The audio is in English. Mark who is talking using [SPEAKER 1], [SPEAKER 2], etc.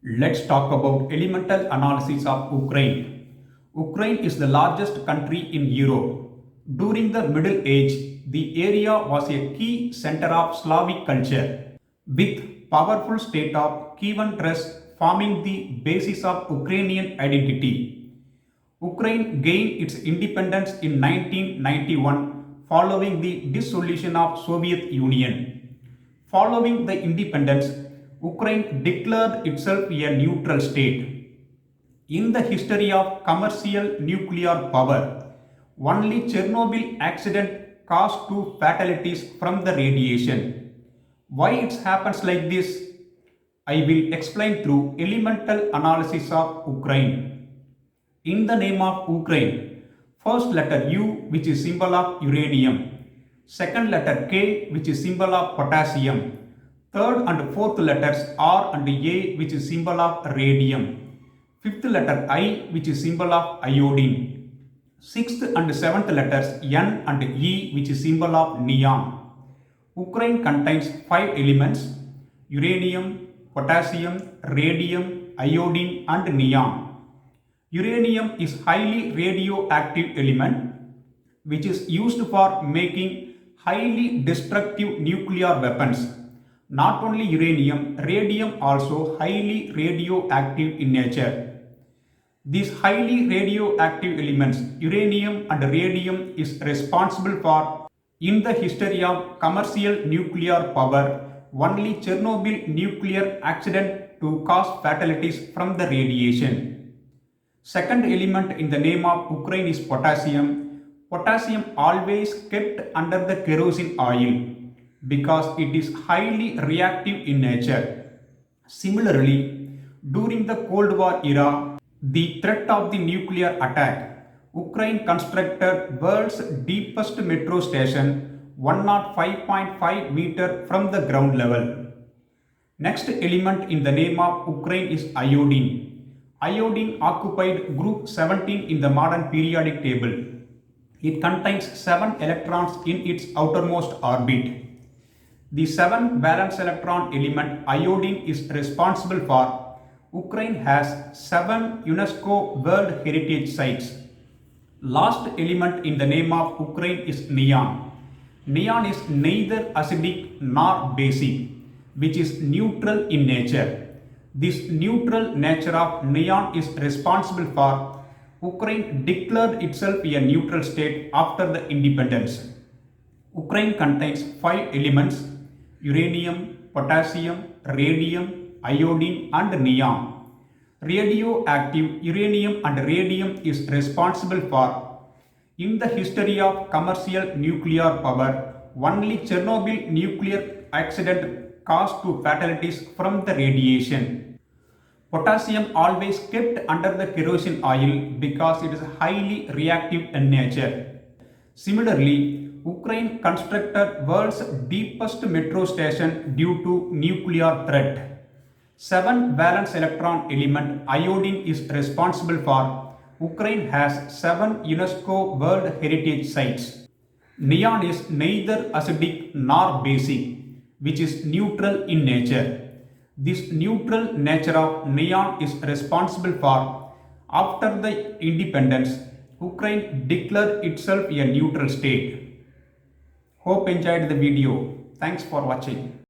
[SPEAKER 1] Let's talk about elemental analysis of Ukraine. Ukraine is the largest country in Europe. During the Middle Age, the area was a key center of Slavic culture, with powerful state of Kievan Rus forming the basis of Ukrainian identity. Ukraine gained its independence in 1991 following the dissolution of Soviet Union. Following the independence, Ukraine declared itself a neutral state. In the history of commercial nuclear power, only Chernobyl accident caused two fatalities from the radiation. Why it happens like this? I will explain through elemental analysis of Ukraine. In the name of Ukraine, first letter U, which is symbol of uranium, second letter K, which is symbol of potassium, third and fourth letters R and A, which is symbol of radium, fifth letter I, which is symbol of iodine, sixth and seventh letters N and E, which is symbol of neon. Ukraine contains 5 elements: uranium, potassium, radium, iodine and neon. Uranium is highly radioactive element which is used for making highly destructive nuclear weapons. Not only uranium, radium also highly radioactive in nature. These highly radioactive elements, uranium and radium, is responsible for, in the history of commercial nuclear power, only Chernobyl nuclear accident to cause fatalities from the radiation. Second element in the name of Ukraine is potassium. Potassium always kept under the kerosene oil because it is highly reactive in nature. Similarly, during the Cold War era, the threat of the nuclear attack, Ukraine constructed world's deepest metro station 105.5 meter from the ground level. Next element in the name of Ukraine is iodine. Iodine occupied group 17 in the modern periodic table. It contains 7 electrons in its outermost orbit. The 7 valence electron element iodine is responsible for Ukraine has 7 UNESCO World Heritage Sites. Last element in the name of Ukraine is neon. Neon is neither acidic nor basic, which is neutral in nature. This neutral nature of neon is responsible for Ukraine declared itself a neutral state after the independence. Ukraine contains 5 elements: uranium, potassium, radium, iodine and neon. Radioactive uranium and radium is responsible for, in the history of commercial nuclear power, only Chernobyl nuclear accident caused two fatalities from the radiation. Potassium always kept under the kerosene oil because it is highly reactive in nature. Similarly, Ukraine constructed world's deepest metro station due to nuclear threat. 7 valence electron element iodine is responsible for Ukraine has 7 UNESCO World Heritage Sites. Neon is neither acidic nor basic, which is neutral in nature. This neutral nature of neon is responsible for, after the independence, Ukraine declared itself a neutral state. Hope enjoyed the video. Thanks for watching.